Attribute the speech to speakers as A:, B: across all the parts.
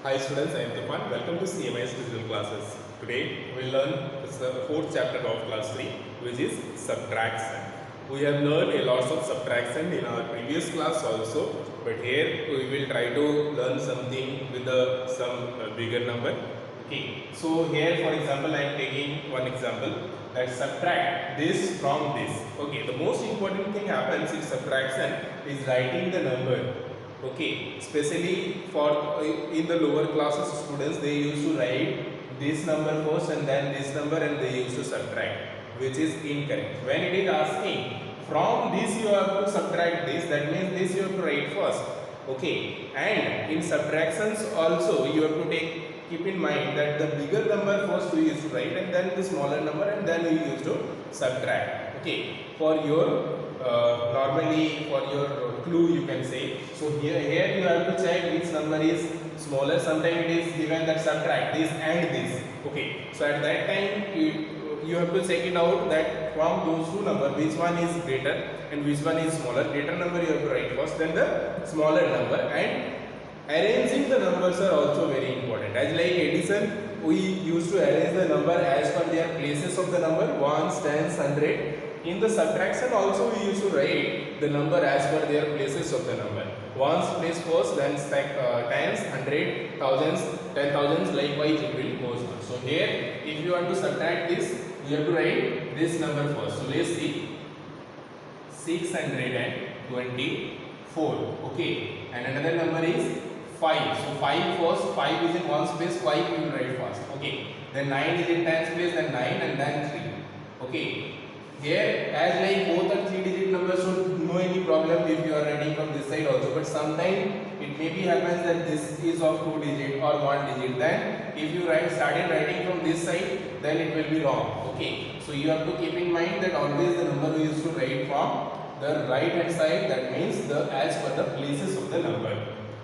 A: Hi students, I am Tufan. Welcome to CMI's digital classes. Today we will learn the fourth chapter of class 3, which is subtraction. We have learned a lot of subtraction in our previous class also, but here we will try to learn something with some bigger number. Okay, so here for example I am taking one example, that subtract this from this. Okay, the most important thing happens in subtraction is writing the number. Okay, especially for in the lower classes students, they used to write this number first and then this number, and they used to subtract, which is incorrect. When it is asking from this you have to subtract this, that means this you have to write first. Okay, and in subtractions also you have to keep in mind that the bigger number first we used to write, and then the smaller number, and then we used to subtract. Okay, for your normally for your clue you can say. So here you have to check which number is smaller. Sometimes it is given that subtract this and this. Okay, so at that time you have to check it out that from those two numbers which one is greater and which one is smaller. Greater number you have to write first, then the smaller number, and arranging the numbers are also very important. As like addition, we used to arrange the number as per their places of the number, ones, tens, hundred. In the subtraction also we used to write the number as per their places of the number. Ones place first, then tens, hundred, thousands, 10,000s, likewise it will go on. So here if you want to subtract this, you have to write this number first. So let's see, 624. Okay, and another number is 5. So 5 first, 5 is in ones place, 5 you will write first. Okay, then 9 is in tens place, then 9, and then 3. Okay, here as like both are 3-digit numbers, so no any problem if you are writing from this side also, but sometimes it may be happens that this is of 2-digit or 1-digit, then if you started writing from this side, then it will be wrong. Okay, so you have to keep in mind that always the number we used to write from the right hand side, that means the as per the places of the number.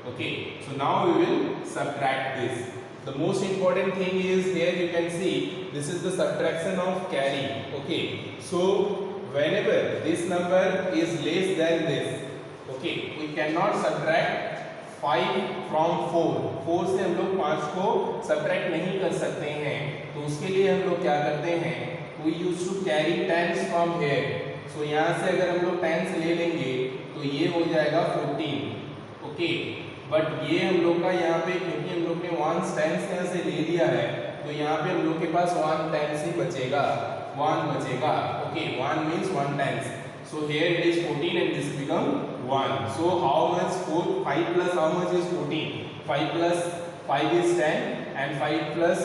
A: Okay, so now we will subtract this. The most important thing is here you can see this is the subtraction of carry. Okay, so whenever this number is less than this, okay, we cannot subtract 5 from 4. 4 से हम लोग 5 को subtract नहीं कर सकते हैं, तो उसके लिए हम लोग क्या करते हैं, we used to carry tens from here. So यहाँ से अगर हम लोग tens ले लेंगे तो ये हो जाएगा 14. ओके, बट ये हम लोग का यहाँ पे क्योंकि हम लोग ने 1 tens यहाँ से ले लिया है, तो यहाँ पे हम लोग के पास 1 tens ही बचेगा, 1 बचेगा. Okay, 1 means 1 tens. So here it is 14 and this become 1. So how much 5 plus how much is 14? 5 plus 5 is 10, and 5 plus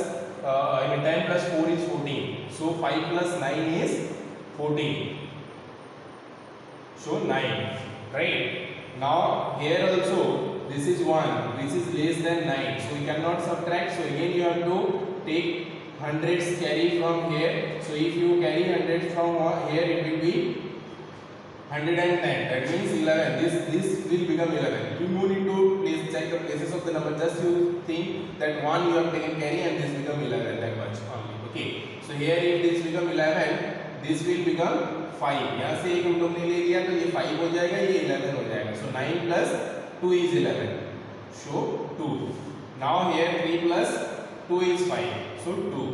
A: 10 plus 4 is 14. So 5 plus 9 is 14. So 9, right? Now here also this is 1 which is less than 9, so we cannot subtract. So again you have to take hundreds carry from here. So if you carry hundreds from here, it will be 110, that means 11. This will become 11. You no need to check the places of the number, just you think that 1 you have taken carry and this become 11, that much only. Okay, so here if this become 11, this will become 5. यहाँ से एक हम लोग ने ले लिया तो ये 5 हो जाएगा, ये 11 हो जाएगा. So 9 plus 2 is 11. So 2. Now here 3 plus 2 is 5. So 2.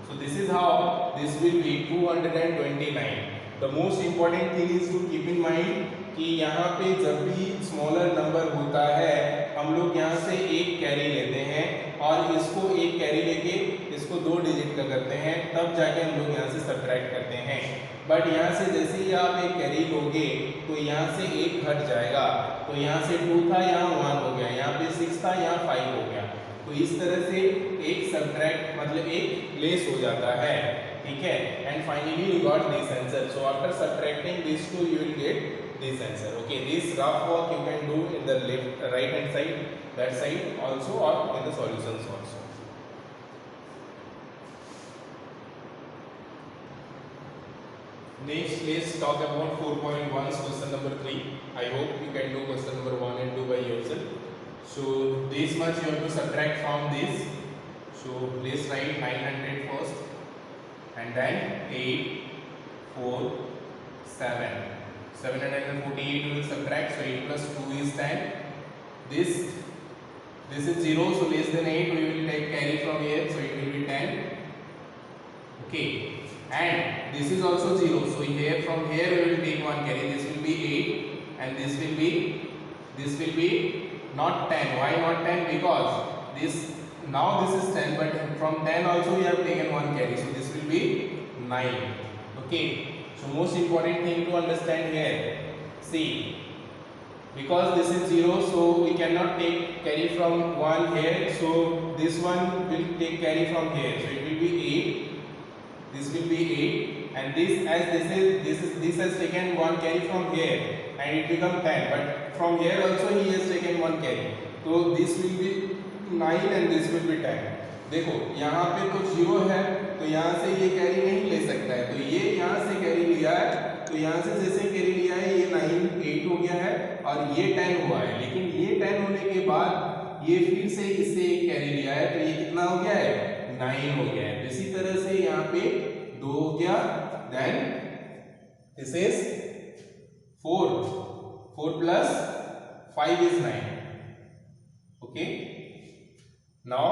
A: So this is how this will be 229. The most important thing is to keep in mind कि यहाँ पे जब भी स्मॉलर नंबर होता है, हम लोग यहाँ से एक कैरी लेते हैं और इसको एक कैरी लेके इसको 2 डिजिट का करते हैं, तब जाके हम लोग यहाँ से सब्ट्रैक्ट करते हैं. बट यहाँ से जैसे ही आप एक कैरी लोगे तो यहाँ से एक हट जाएगा, तो यहाँ से 2 था यहाँ 1 हो गया, यहाँ पे 6 था यहाँ 5 हो गया. तो इस तरह से एक सब्ट्रैक्ट मतलब एक लेस हो जाता है. ठीक है, and finally you got this answer. So after subtracting this two you will get this answer. Okay, this rough work you can do in the right hand side, that side also, or in the solutions also. Next, let's talk about 4.1 question number 3. I hope you can do question number 1 and 2 by yourself. So this much you have to subtract from this. So let's write 900 first, and then 8, 4, 7. 748 we will subtract, so 8 plus 2 is 10. This This is 0, so less than 8 we will take carry from here, so it will be 10. Okay, and this is also 0, so here from here we will take one carry. This will be 8 and this will be not 10. Why not 10? Because this now this is 10, but from 10 also we have taken one carry, so this will be 9. Okay, so most important thing to understand here, see, because this is 0, so we cannot take carry from 1 here, so this one will take carry from here, so it will be 8. This will be 8, and this has taken one carry from here and it become 10, but from here also he has taken one carry, so this will be 9 and this will be 10. देखो यहाँ पे तो 0 है, तो यहाँ से ये carry नहीं ले सकता है, तो ये यहाँ से कैरी लिया है, तो यहाँ से जैसे कैरी लिया है ये 8 हो गया है और ये 10 हुआ है, लेकिन ये 10 होने के बाद ये फिर से इससे एक कैरी लिया है, तो ये कितना हो गया है? 9 हो गया है। इसी तरह से यहाँ पे 2 हो गया, then this is 4 plus 5 is 9. Okay, now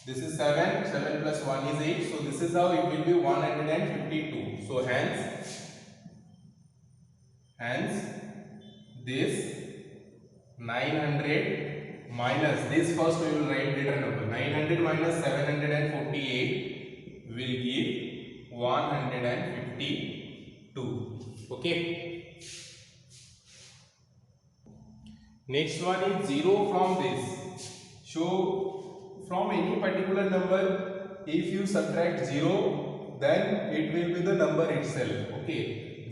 A: this is 7 plus 1 is 8, so this is how it will be 152. So hence this 900 minus this, first we will write greater number. 900 minus 748 will give 152. Okay, next one is 0 from this. So from any particular number, if you subtract 0, then it will be the number itself. Okay,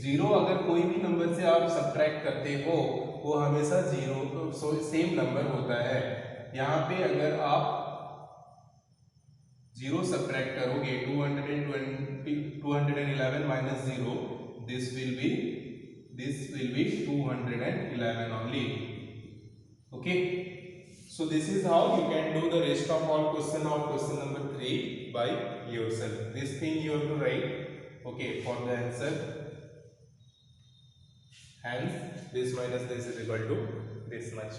A: 0 अगर कोई भी number से आप subtract करते हो वो हमेशा 0 same number होता है। यहाँ पे अगर आप 0 subtract करोगे 211 minus 0, this will be 211 only. Okay, so this is how you can do the rest of all question of question number 3 by yourself. This thing you have to write, okay, for the answer. Hence this minus this is equal to this much.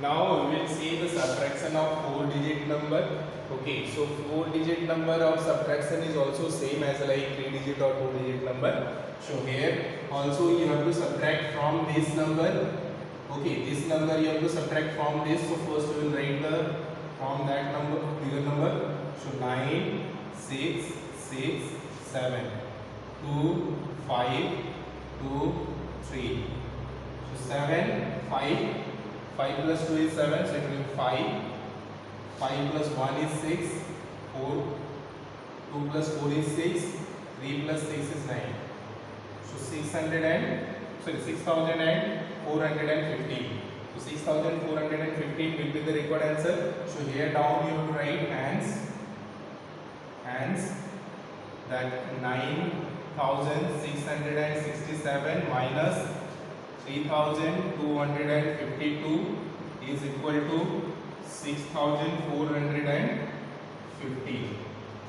A: Now we will see the subtraction of 4-digit number. Okay, so 4-digit number of subtraction is also same as like 3-digit or 2-digit number. So here also you have to subtract from this number. Okay, this number you have to subtract from this. So first we will write from that number, bigger number. So 9, 6, 6, 7, 2, 5, 2, 3. So 7, 5. 5 plus 2 is 7, so it will be 5. 5 plus 1 is 6. 4. 2 plus 4 is 6. 3 plus 6 is 9. So 6,415. So 6,415 will be the required answer. So here down you have to write hence that 9,667 minus 3,252 is equal to 6,450.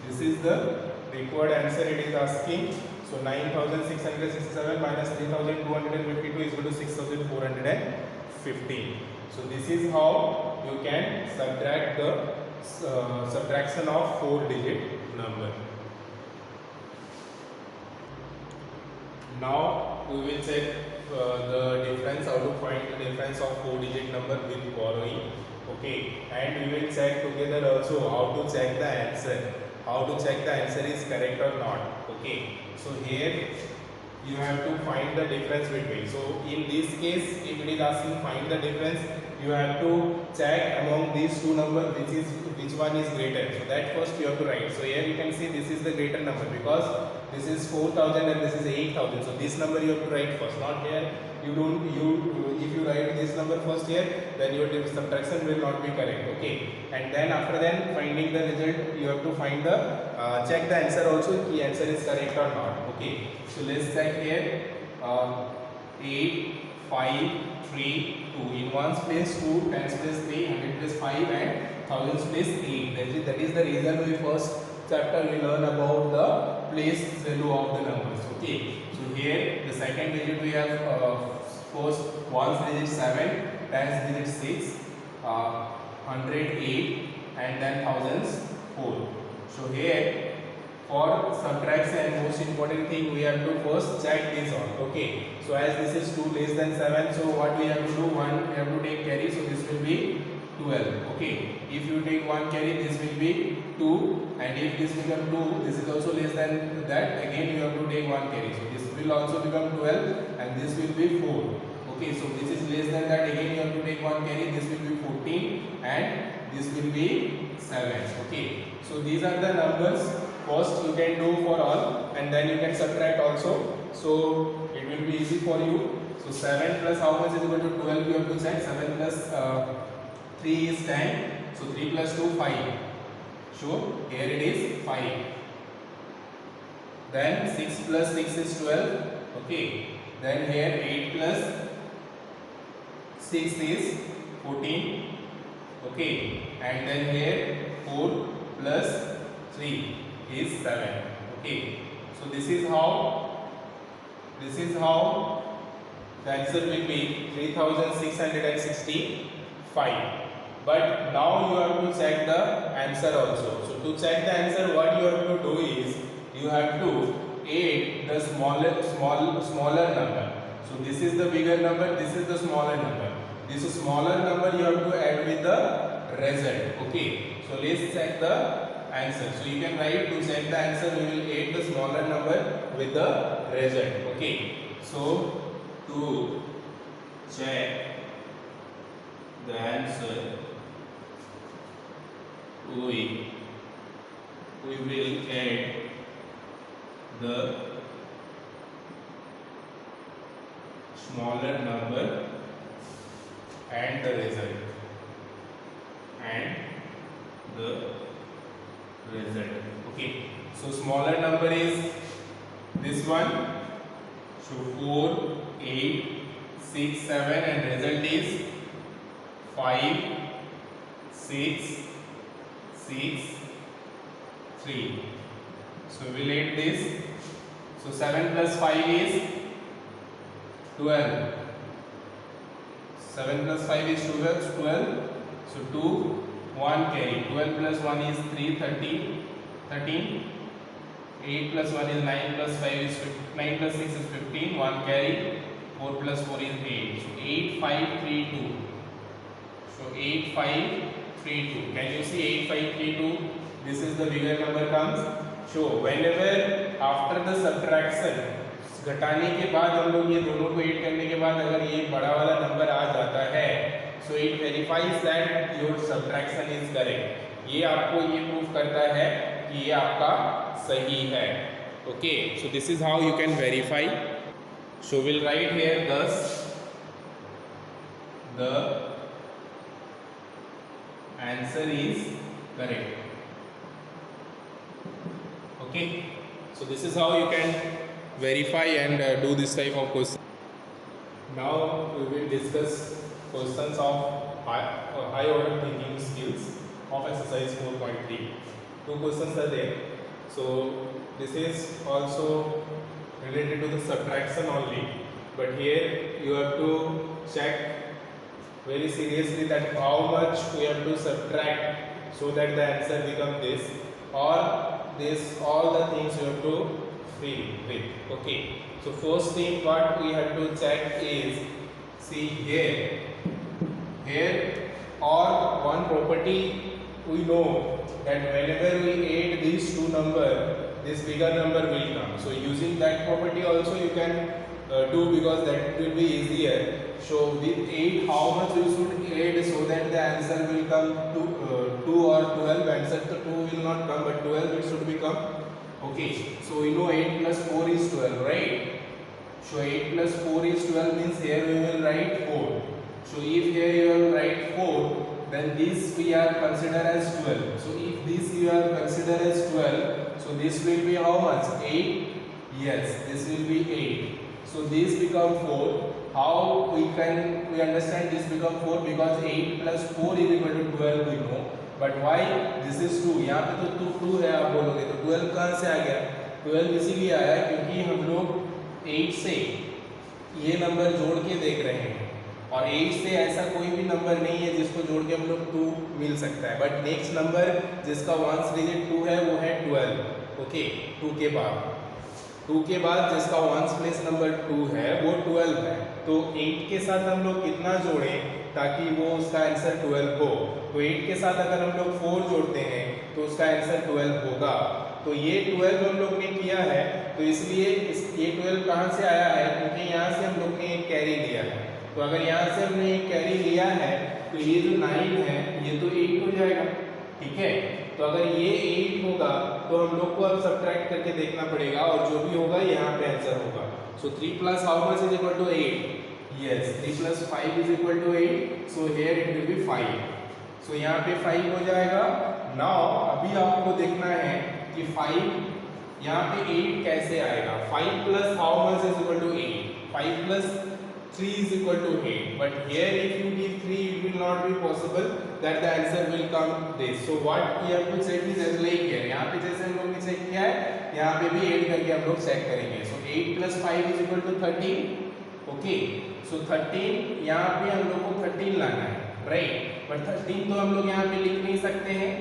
A: This is the required answer it is asking. So 9,667 minus 3,252 is equal to 6,415. So this is how you can subtract the subtraction of 4-digit number. Now we will check the difference, how to find the difference of 4-digit number with borrowing. Okay, and we will check together also how to check the answer, how to check the answer is correct or not. Okay, so here you have to find the difference between. So in this case, if it is asking find the difference, you have to check among these two numbers which one is greater. So that first you have to write. So here you can see this is the greater number because this is 4,000 and this is 8,000. So this number you have to write first, not here. If you write this number first here, then your subtraction will not be correct. Okay, and then after then finding the result, you have to find the check the answer also, the answer is correct or not. Okay, so let's check here. 8, 5, 3, 2. In ones place 2, tens place 3, 100 place 5, and thousands place 8. That is the reason we first chapter we learn about the place value of the numbers. Okay, so here the second digit we have first ones digit 7, tens digit 6, 100 8, and then thousands 4. So here for subtraction, most important thing we have to first check this on. Okay, so as this is 2 less than 7, so what we have to do, one we have to take carry, so this will be 12. Okay, if you take one carry, this will be 2, and if this become 2, this is also less than that, again you have to take one carry, so this will also become 12, and this will be 4. Okay, so this is less than that, again you have to take one carry, this will be 14, and this will be 7. Okay, so these are the numbers. First you can do for all, and then you can subtract also, so it will be easy for you. So 7 plus how much is equal to 12, you have to check. 7 plus 3 is 10, so 3 plus 2 5, so here it is 5. Then 6 plus 6 is 12. Okay, then here 8 plus 6 is 14. Okay, and then here 4 plus 3 is 7. Okay, so this is how the answer will be 3665. But now you have to check the answer also. So to check the answer, what you have to do is you have to add the smaller number. So this is the bigger number, this is the smaller number. This smaller number you have to add with the result. Okay, so let's check the answer. So you can write, to check the answer we will add the smaller number with the result. Okay, so to check the answer we will add the smaller number and the result Okay, so smaller number is this one, so 4 8 6 7, and result is 5 6 6 3. So we will add this. So 7 plus 5 is 12. 7 plus 5 is 12. So 2 1 carry. 12 plus 1 is 3 13. 8 plus 1 is 9 plus 5 is 9 plus 6 is 15. 1 carry. 4 plus 4 is 8. So 8 5 3 2. So 8 5 3 2. Can you see 8 5 3 2? This is the bigger number comes. So whenever after the subtraction, घटाने के बाद हम लोग ये दोनों को add करने के बाद अगर ये बड़ा वाला नंबर आ जाता है, so it verifies that your subtraction is correct. ये आपको ये प्रूफ करता है कि ये आपका सही है. Okay, so this is how you can verify. So we'll write here thus the answer is correct. Okay, so this is how you can verify and do this type of question. Now we will discuss questions of high order thinking skills of exercise 4.3. Two questions are there. So this is also related to the subtraction only, but here you have to check very seriously that how much we have to subtract so that the answer become this, or this, all the things you have to fill with. Okay, so first thing what we have to check is, see here or one property we know that whenever we add these two number, this bigger number will come. So using that property also you can do, because that will be easier. So with 8 how much we should add so that the answer will come to 2 or 12. Answer to 2 will not come, but 12 it should become. Okay, so we know 8 plus 4 is 12, right? So 8 plus 4 is 12 means here we will write 4. So if here you will write 4, then this we are consider as 12. So if this you are consider as 12, so this will be how much? 8? Yes, this will be 8. So this become 4. How we understand this become 4? Because 8 plus 4 is equal to 12 we know. But why this is 2? यहाँ पे तो 2 है आप बोलोगे, तो 12 कहाँ से आ गया? 12 इसीलिए आया क्योंकि हम लोग 8 से ये नंबर जोड़ के देख रहे हैं और 8 से ऐसा कोई भी नंबर नहीं है जिसको जोड़ के हम लोग 2 मिल सकता है। बट नेक्स्ट नंबर जिसका वंस डिजिट 2 है वो है 12। ओके, 2 के बाद जिसका वंस प्लेस नंबर 2 है वो 12 है। तो 8 के साथ हम लोग कितना जोड़ें ताकि वो उसका आंसर 12 हो? तो 8 के साथ अगर हम लोग 4 जोड़ते हैं तो उसका आंसर 12 होगा। तो ये 12 हम लोग ने किया है, तो इसलिए ये 12 कहाँ से आया है? क्योंकि यहाँ से हम लोग ने एक कैरी लिया है। तो अगर यहाँ से हमने एक कैरी लिया है तो ये जो 9 है ये तो 8 हो जाएगा। ठीक है, तो अगर ये 8 होगा तो हम लोग को अब सब्ट्रैक्ट करके देखना पड़ेगा और जो भी होगा यहाँ पे आंसर होगा। So 3 plus how much is equal to 8? Yes, 3 plus 5 is equal to 8। So here it will be 5। So यहाँ पे 5 हो जाएगा। नाउ अभी आपको देखना है कि 5 यहाँ पे 8 कैसे आएगा। 5 plus how much is equal to 8? 5 plus 3 is equal to 8, but here if you give 3 it will not be possible that the answer will come this. So what we have to check is as like here, यहाँ पे जैसे हम लोग ने check किया है यहाँ पे भी 8 करके हम लोग चेक करेंगे। So 8 plus 5 is equal to 13. Okay, so 13 यहाँ पे हम लोग को 13 लाना है, right? But 13 तो हम लोग यहाँ पे लिख नहीं सकते हैं।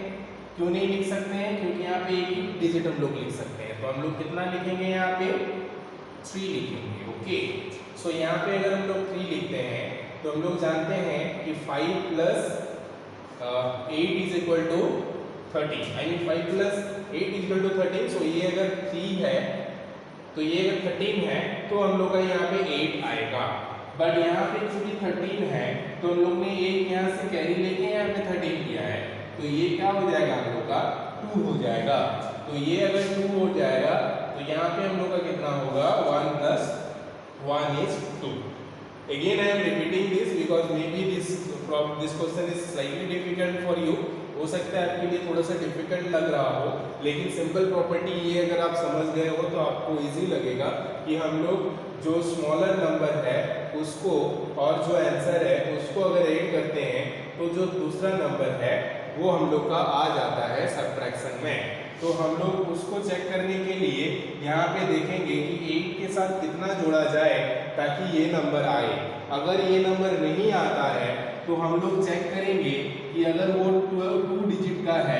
A: क्यों नहीं लिख सकते हैं? क्योंकि यहाँ पे एक ही डिजिट हम लोग लिख सकते हैं। तो हम लोग कितना लिखेंगे? यहाँ पे 3 लिखेंगे। ओके, सो यहाँ पे अगर हम लोग 3 लिखते हैं तो हम लोग जानते हैं कि 5 plus 8 is equal to 13। I mean 5 plus 8 is equal to 13। So ये अगर 3 है तो ये अगर 13 है तो हम लोग का यहाँ पे 8 आएगा। बट यहाँ पे क्योंकि 13 है तो हम लोग ने एक यहाँ से कैरी लेके यहाँ पे 13 किया है, तो ये क्या हो जाएगा? हम लोग का 2 हो जाएगा। तो ये अगर 2 हो जाएगा तो यहाँ पे हम लोग का कितना होगा? 1 plus 1 is 2. Again I am repeating this because maybe this question is slightly difficult for you. हो सकता है आपके लिए थोड़ा सा डिफिकल्ट लग रहा हो, लेकिन सिंपल प्रॉपर्टी ये अगर आप समझ गए हो तो आपको इजी लगेगा कि हम लोग जो स्मॉलर नंबर है उसको और जो आंसर है उसको अगर ऐड करते हैं तो जो दूसरा नंबर है वो हम लोग का आ जाता है सब्ट्रैक्शन में। तो हम लोग उसको चेक करने के लिए यहाँ पे देखेंगे कि 8 के साथ कितना जोड़ा जाए ताकि ये नंबर आए। अगर ये नंबर नहीं आता है तो हम लोग चेक करेंगे कि अगर वो 2 डिजिट का है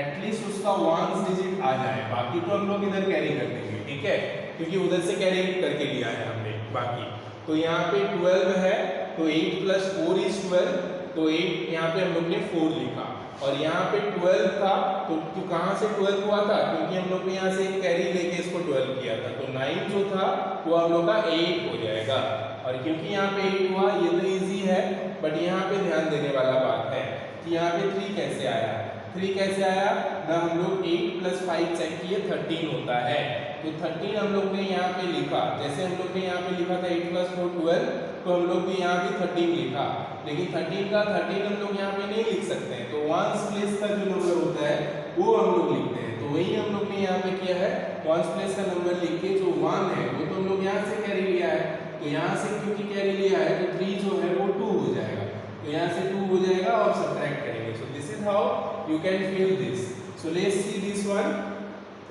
A: एटलीस्ट उसका 1 डिजिट आ जाए। बाकी तो हम लोग इधर कैरी कर देंगे, ठीक है, क्योंकि उधर से कैरी करके लिया है हमने बाकी। तो यहाँ पे 12 है तो 8 प्लस 4 इज 12। तो 8 यहाँ पे हम लोग ने 4 लिखा और यहाँ पे 12 था तो कहाँ से 12 हुआ था? क्योंकि हम लोग ने यहाँ से एक कैरी लेके इसको 12 किया था। तो 9 जो था वो हम लोग का 8 हो जाएगा। और क्योंकि यहाँ पे 8 हुआ ये तो इजी है, बट यहाँ पे ध्यान देने वाला बात है कि यहाँ पे 3 कैसे आया। 3 कैसे आया ना? हम लोग 8 प्लस 5 चेक किए 13 होता है। तो 13 हम लोग ने यहाँ पे लिखा, जैसे हम लोग ने यहाँ पे लिखा था 8 प्लस 4 12, तो हम लोग भी यहाँ भी 13 लिखा। लेकिन 13 का 13 हम लोग यहाँ पे नहीं लिख सकते हैं, तो वंस प्लेस का जो नंबर होता है वो हम लोग लिखते हैं। तो वही हम लोग ने यहाँ पे किया है, वंस प्लेस का नंबर लिख के जो 1 है वो तो हम लोग यहाँ से कैरी लिया है। तो यहाँ से क्योंकि कैरी लिया है तो 3 जो है वो 2 हो जाएगा। तो यहाँ से 2 हो जाएगा और सब्ट्रैक्ट करेंगे। So this is how you can fill this. So let's see this one.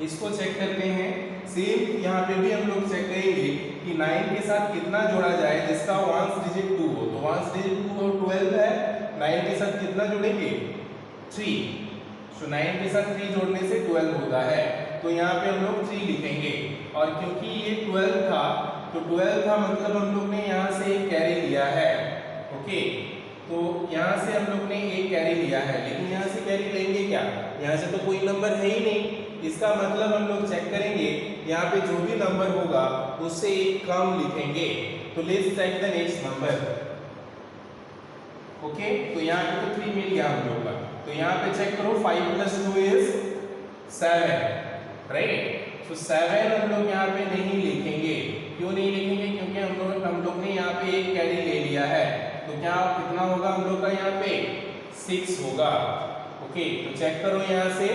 A: इसको चेक करते हैं। सेम यहाँ पे भी हम लोग चेक करेंगे कि 9 के साथ कितना जोड़ा जाए जिसका 1 डिजिट 2 हो। तो 1 डिजिट 2 और 12 है, 9 के साथ कितना जोड़ेंगे? 3। सो 9 के साथ 3 जोड़ने से 12 होता है। तो यहाँ पे हम लोग 3 लिखेंगे और क्योंकि ये 12 था तो 12 था मतलब हम लोग ने यहाँ से एक कैरी लिया है। ओके, तो यहाँ से हम लोग ने एक कैरी लिया है, लेकिन यहाँ से कैरी लेंगे क्या? यहाँ से तो कोई नंबर है ही नहीं। इसका मतलब हम लोग चेक करेंगे यहाँ पे जो भी नंबर होगा उससे एक कम लिखेंगे। तो let's check the next number. Okay, तो यहाँ पे तो 3 मिल गया हम लोग का। तो यहाँ पे चेक करो 5 प्लस 2 इज 7, राइट। तो 7 हम लोग यहाँ पे नहीं लिखेंगे। क्यों नहीं लिखेंगे? क्योंकि हम लोग ने यहाँ पे एक कैरी ले लिया है। तो क्या कितना होगा हम लोग का? यहाँ पे 6 होगा। ओके, तो चेक करो यहाँ से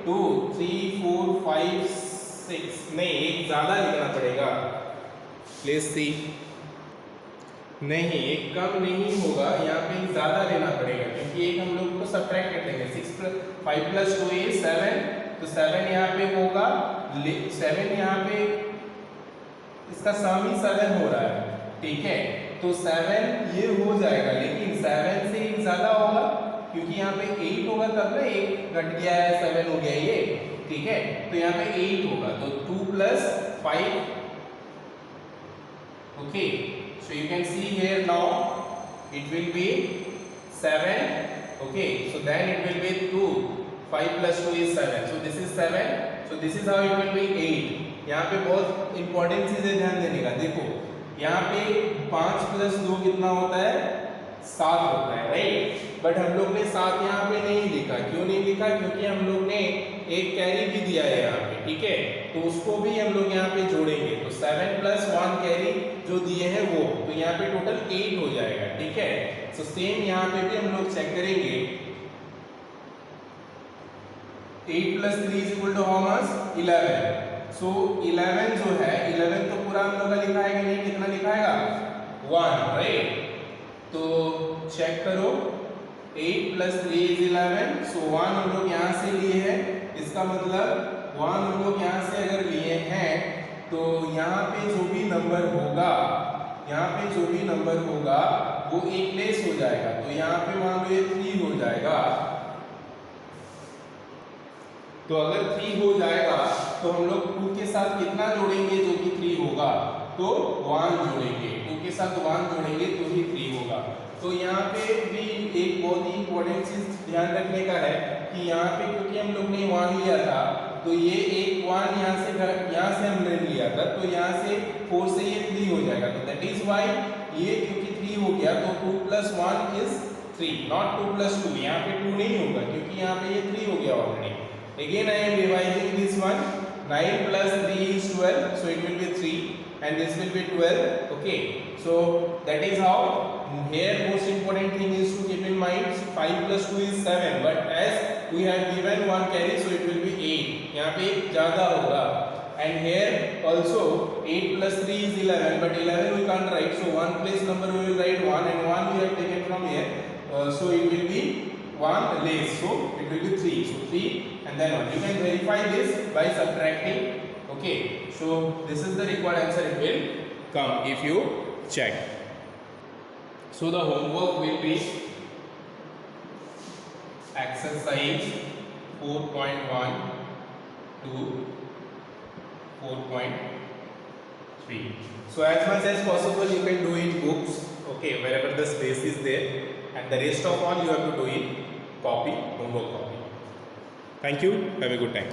A: 2 3 4 5 6, नहीं एक ज्यादा लिखना पड़ेगा। लेट्स सी, नहीं एक कम नहीं होगा, यहाँ पे ज्यादा लेना पड़ेगा क्योंकि एक हम लोग को सब्ट्रैक्ट कर देंगे। 5 प्लस 2 इज 7, तो 7 यहाँ पे होगा। 7 यहाँ पे इसका सम ही 7 हो रहा है, ठीक है, तो 7 ये हो जाएगा, लेकिन 7 से 1 ज्यादा होगा क्योंकि यहाँ पे 8 होगा तब ना 1 घट गया है 7 हो गया ये, ठीक है, तो यहाँ पे 8 होगा, तो 2 + 5, okay, so you can see here now it will be 7, okay, so then it will be 2, 5 + 2 is 7, so this is 7, so this is how it will be 8. यहाँ पे बहुत इंपॉर्टेंट चीज है ध्यान देने का, देखो यहाँ पे 5 + 2 कितना होता है, 7 होता है, राइट, बट हम लोग ने 7 यहाँ पे नहीं लिखा, क्यों नहीं लिखा, क्योंकि हम लोग ने एक कैरी भी दिया है यहाँ पे, ठीक है, तो उसको भी हम लोग यहाँ पे जोड़ेंगे, तो 7 + 1 कैरी जो दिए हैं वो, तो यहाँ पे टोटल 8 हो जाएगा, ठीक है, तो सेम यहाँ पे भी हम लोग चेक करेंगे, 8 + 3 = how much, 11, सो 11 जो है 11 तो पूरा हम लोग का लिखा है कि नहीं, कितना लिखा है 1, राइट, तो चेक करो 8 + 3 = 11, सो 1 हम लोग यहाँ से लिए हैं, इसका मतलब 1 हम लोग यहाँ से अगर लिए हैं तो यहाँ पे जो भी नंबर होगा, यहाँ पे जो भी नंबर होगा वो एक लेस हो जाएगा, तो यहाँ पे मान लो ये 3 हो जाएगा, तो अगर 3 हो जाएगा तो हम लोग 2 के साथ कितना जोड़ेंगे जो कि 3 होगा, तो 1 जोड़ेंगे, 2 के साथ 1 जोड़ेंगे तो ही 3 होगा, तो यहाँ पे भी एक बहुत ही इंपॉर्टेंट चीज ध्यान रखने का है कि यहाँ पे क्योंकि हम लोग ने 1 लिया था, तो ये एक 1 यहाँ से हमने लिया था, तो यहाँ से 4 से ये 3 हो जाएगा, तो दैट इज व्हाई ये क्योंकि 3 हो गया तो 2 + 1 is 3, नॉट 2 + 2, यहाँ पे 2 नहीं होगा क्योंकि यहाँ पे ये 3 हो गया already. Again I am revising this one, 9 + 3 is 12, so it will be 3 and this will be 12, okay, so that is how. Here most important thing is to keep in mind 5 + 2 is 7, but as we have given 1 carry so it will be 8, यहाँ पे ज़्यादा होगा, and here also 8 + 3 is 11, but 11 we can't write, so one place number we will write 1 and 1 we have taken from here, so it will be 1 less, so it will be 3, so 3 and then 1. You can verify this by subtracting, okay, so this is the required answer, it will come if you check. So the homework will be exercise 4.1 to 4.3. So as much as possible you can do in books, okay, wherever the space is there, and the rest of all you have to do in copy, homework copy. Thank you, have a good time.